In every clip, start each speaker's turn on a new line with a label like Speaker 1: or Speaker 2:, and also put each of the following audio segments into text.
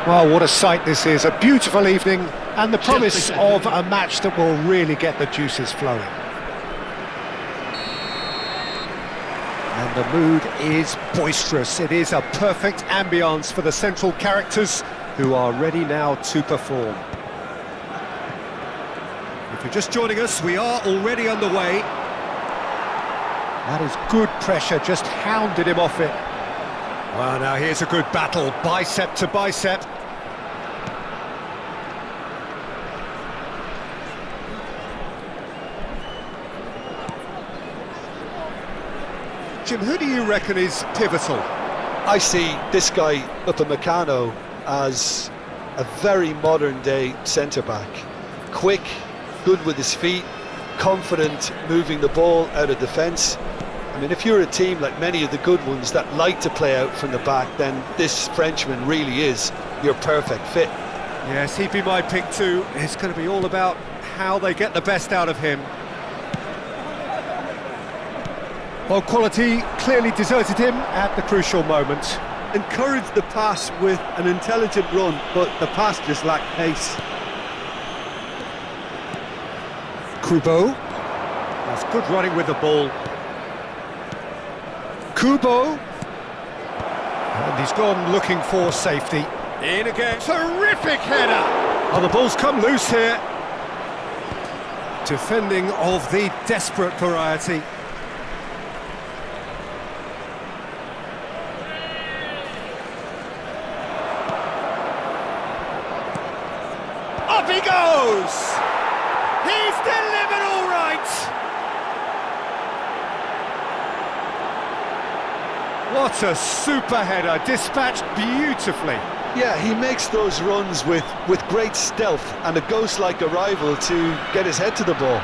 Speaker 1: Well, what a sight this is, a beautiful evening and the promise of a match that will really get the juices flowing. And the mood is boisterous. It is a perfect ambience for the central characters who are ready now to perform. If you're just joining us, we are already underway. That is good pressure, just hounded him off it. Well, now here's a good battle, bicep to bicep. Jim, who do you reckon is pivotal?
Speaker 2: I see this guy, Upamecano, as a very modern-day centre-back. Quick, good with his feet, confident moving the ball out of defence. I mean, if you're a team like many of the good ones that like to play out from the back, then this Frenchman really is your perfect fit.
Speaker 1: Yes, he'd be my pick too. It's going to be all about how they get the best out of him. Well, quality clearly deserted him at the crucial moment.
Speaker 3: Encouraged the pass with an intelligent run, but the pass just lacked pace.
Speaker 1: Kubo. That's good running with the ball. Kubo. And he's gone looking for safety. In again. Terrific header. Oh, the ball's come loose here. Defending of the desperate variety. Up he goes! He's delivered all right! What a super header, dispatched beautifully.
Speaker 2: Yeah, he makes those runs with great stealth and a ghost-like arrival to get his head to the ball.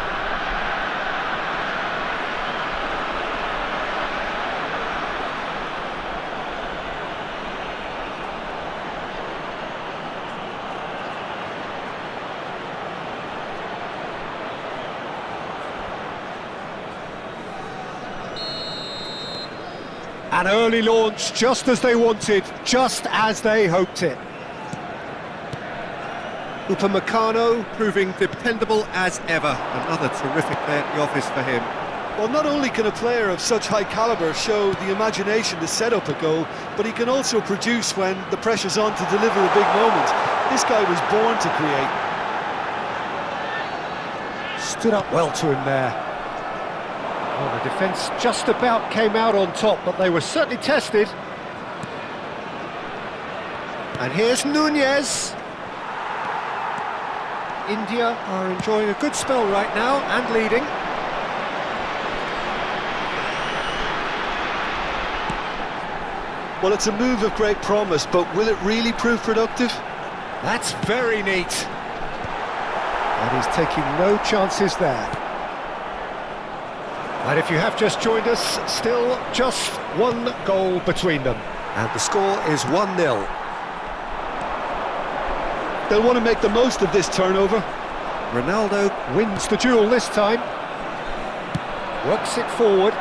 Speaker 1: An early launch, just as they wanted, just as they hoped it. Upamecano proving dependable as ever. Another terrific day at the office for him.
Speaker 2: Well, not only can a player of such high calibre show the imagination to set up a goal, but he can also produce when the pressure's on to deliver a big moment. This guy was born to create.
Speaker 1: Stood up well to him there. Well, the defence just about came out on top, but they were certainly tested. And here's Nunez. India are enjoying a good spell right now and leading.
Speaker 2: Well, it's a move of great promise, but will it really prove productive?
Speaker 1: That's very neat. And he's taking no chances there. And if you have just joined us, still just one goal between them. And the score is 1-0.
Speaker 2: They'll want to make the most of this turnover.
Speaker 1: Ronaldo wins the duel this time. Works it forward.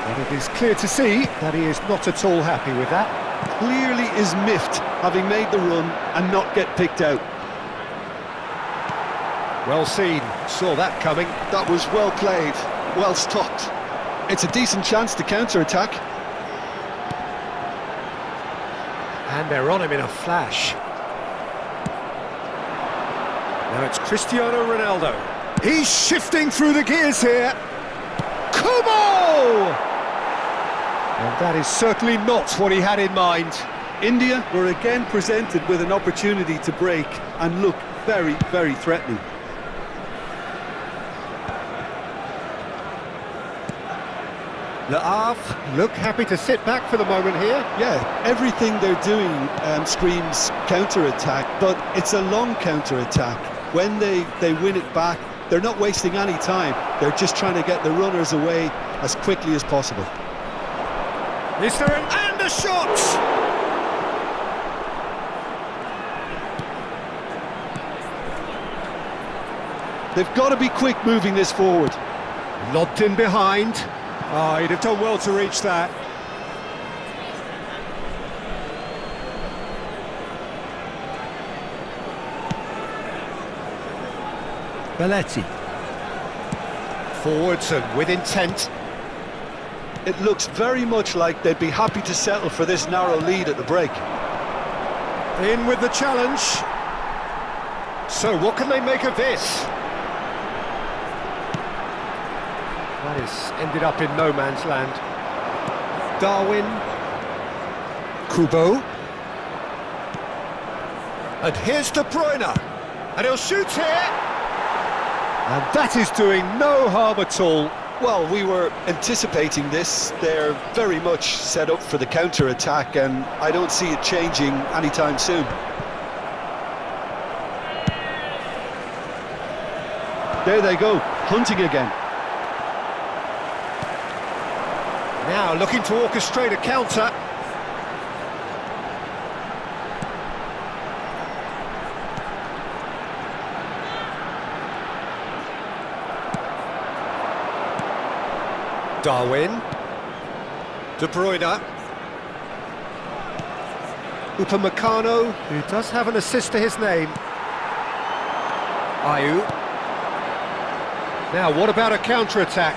Speaker 1: And it is clear to see that he is not at all happy with that.
Speaker 2: Clearly is miffed, having made the run and not get picked out.
Speaker 1: Well seen, saw that coming.
Speaker 2: That was well played, well stopped. It's a decent chance to counter-attack.
Speaker 1: And they're on him in a flash. Now it's Cristiano Ronaldo. He's shifting through the gears here. Kubo! And that is certainly not what he had in mind.
Speaker 3: India were again presented with an opportunity to break and look very, very threatening.
Speaker 1: Le Havre look happy to sit back for the moment here.
Speaker 2: Yeah, everything they're doing screams counter-attack, but it's a long counter-attack. When they win it back, they're not wasting any time. They're just trying to get the runners away as quickly as possible.
Speaker 1: Is there and a shot!
Speaker 2: They've got to be quick moving this forward.
Speaker 1: Lobbed in behind. Oh, he'd have done well to reach that. Belletti. Forwards and with intent.
Speaker 2: It looks very much like they'd be happy to settle for this narrow lead at the break.
Speaker 1: In with the challenge. So what can they make of this? That is ended up in no man's land. Darwin. Kubo. And here's De Bruyne. And he'll shoot here. And that is doing no harm at all.
Speaker 2: Well, we were anticipating this. They're very much set up for the counter-attack, and I don't see it changing anytime soon. There they go, hunting again.
Speaker 1: Now looking to orchestrate a counter. Darwin. De Bruyne. Upamecano, who does have an assist to his name. Ayew. Now, what about a counter-attack?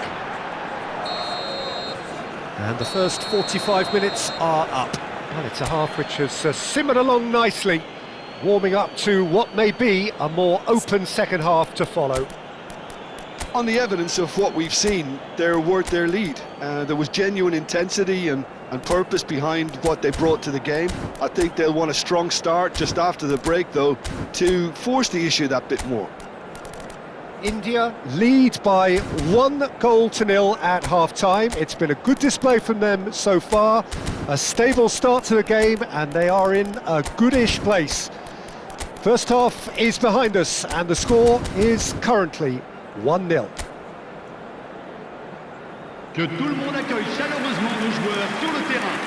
Speaker 1: And the first 45 minutes are up. Well, it's a half which has simmered along nicely, warming up to what may be a more open second half to follow.
Speaker 2: On the evidence of what we've seen, they're worth their lead. There was genuine intensity and purpose behind what they brought to the game. I think they'll want a strong start just after the break, though, to force the issue that bit more.
Speaker 1: India lead by 1-0 at half-time. It's been a good display from them so far. A stable start to the game, and they are in a goodish place. First half is behind us, and the score is currently 1-0.
Speaker 4: Que tout le monde accueille chaleureusement nos joueurs sur le terrain.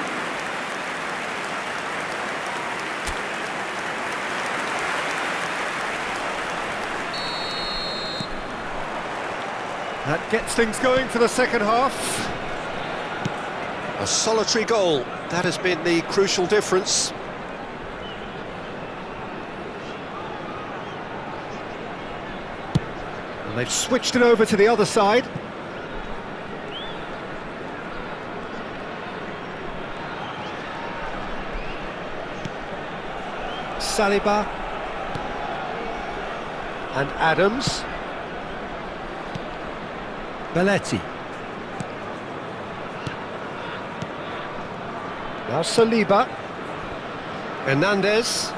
Speaker 1: That gets things going for the second half. A solitary goal, that has been the crucial difference. And they've switched it over to the other side. Saliba. And Adams. Belletti. Now Saliba. Hernandez.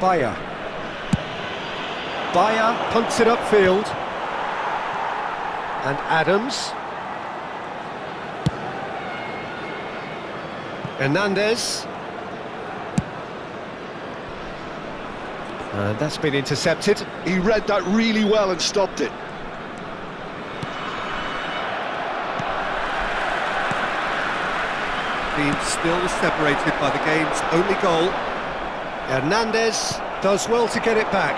Speaker 1: Bayer. Bayer punts it upfield. And Adams. Hernandez. And that's been intercepted.
Speaker 2: He read that really well and stopped it.
Speaker 1: Being still separated by the game's only goal. Hernandez does well to get it back.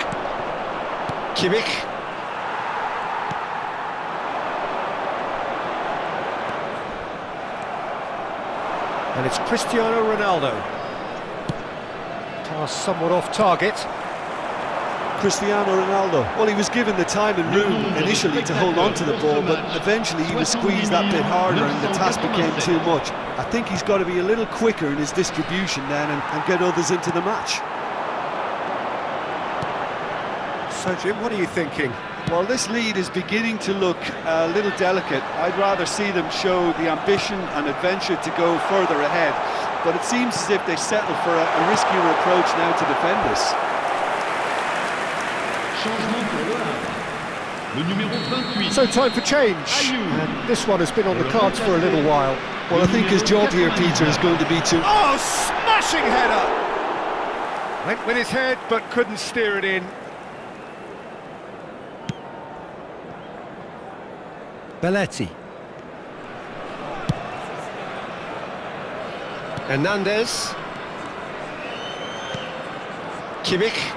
Speaker 1: Kimmich. And it's Cristiano Ronaldo. Pass somewhat off target.
Speaker 2: Cristiano Ronaldo, well, he was given the time and room initially to hold on to the ball, but eventually he was squeezed that bit harder and the task became too much. I think he's got to be a little quicker in his distribution then and get others into the match.
Speaker 1: So Jim, what are you thinking?
Speaker 3: Well, this lead is beginning to look a little delicate. I'd rather see them show the ambition and adventure to go further ahead, but it seems as if they settle for a riskier approach now to defend this.
Speaker 1: So time for change, and this one has been on the cards for a little while.
Speaker 2: Well, I think his job here, Peter, is going to be to...
Speaker 1: Oh, smashing header! Went with his head, but couldn't steer it in. Belletti. Hernandez. Kimmich.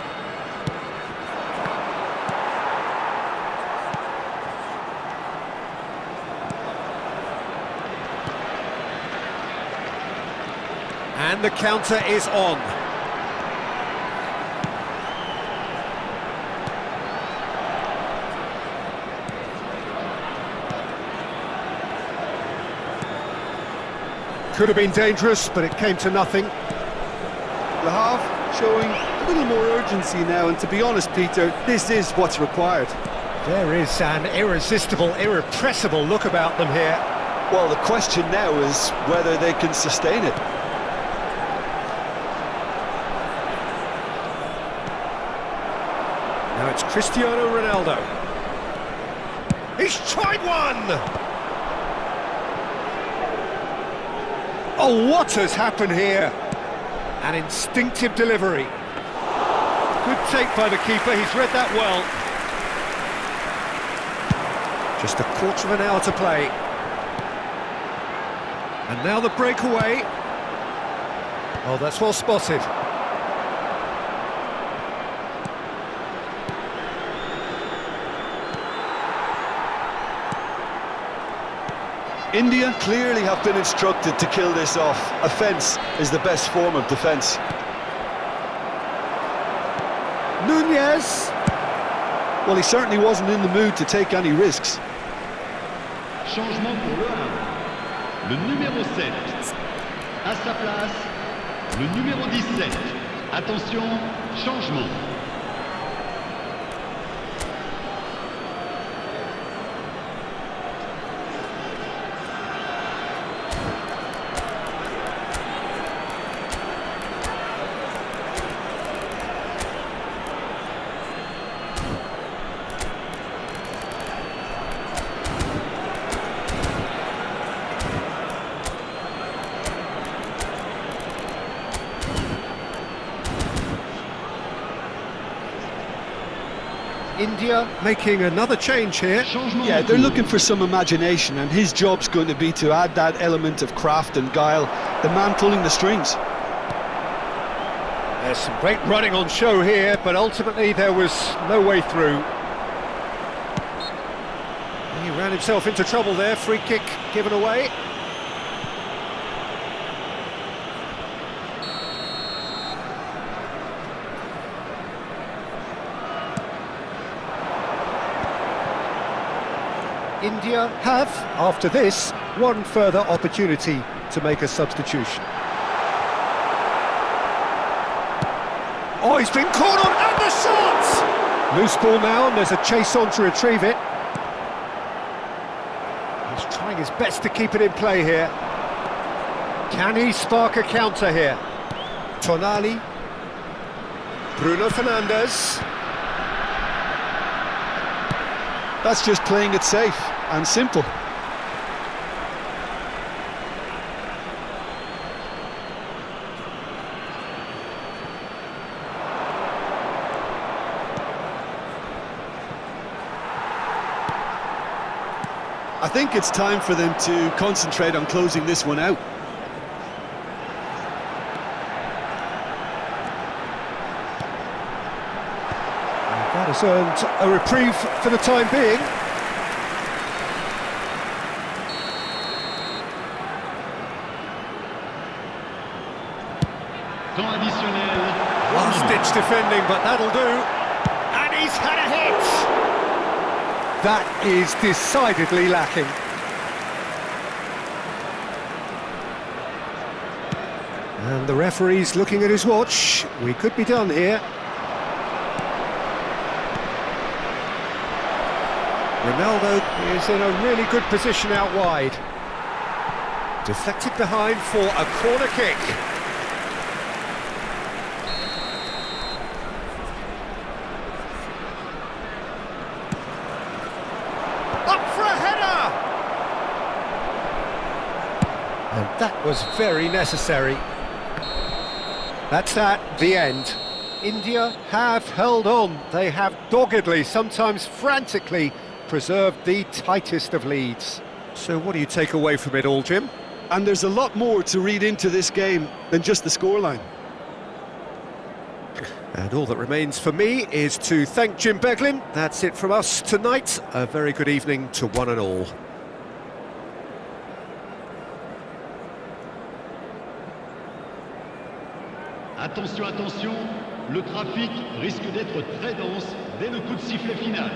Speaker 1: And the counter is on. Could have been dangerous, but it came to nothing.
Speaker 3: Le Havre showing a little more urgency now, and to be honest, Peter, this is what's required.
Speaker 1: There is an irresistible, irrepressible look about them here.
Speaker 2: Well, the question now is whether they can sustain it.
Speaker 1: Now it's Cristiano Ronaldo. He's tried one! Oh, what has happened here? An instinctive delivery. Good take by the keeper, he's read that well. Just a quarter of an hour to play. And now the breakaway. Oh, that's well spotted.
Speaker 2: India clearly have been instructed to kill this off. Offence is the best form of defence.
Speaker 1: Nunez.
Speaker 2: Well, he certainly wasn't in the mood to take any risks.
Speaker 4: Changement pour le Havre. Le numéro 7. À sa place, le numéro 17. Attention, changement.
Speaker 1: India making another change here.
Speaker 4: Changement.
Speaker 2: Yeah, they're looking for some imagination, and his job's going to be to add that element of craft and guile, the man pulling the strings.
Speaker 1: There's some great running on show here, but ultimately there was no way through. He ran himself into trouble there, free kick given away. India have, after this, one further opportunity to make a substitution. Oh, he's been caught on, and the shot! Loose ball now, and there's a chase on to retrieve it. He's trying his best to keep it in play here. Can he spark a counter here? Tonali. Bruno Fernandes.
Speaker 2: That's just playing it safe and simple. I think it's time for them to concentrate on closing this one out.
Speaker 1: That has earned a reprieve for the time being.
Speaker 4: Temps additionnel.
Speaker 1: Last-ditch defending, but that'll do. And he's had a hit! That is decidedly lacking. And the referee's looking at his watch. We could be done here. Ronaldo is in a really good position out wide. Deflected behind for a corner kick. Up for a header! And that was very necessary. That's that, the end. India have held on. They have doggedly, sometimes frantically, preserved the tightest of leads. So what do you take away from it all, Jim?
Speaker 2: And there's a lot more to read into this game than just the scoreline.
Speaker 1: And all that remains for me is to thank Jim Beglin. That's it from us tonight. A very good evening to one and all.
Speaker 4: Attention, attention, le trafic risque d'être très dense dès le coup de sifflet final.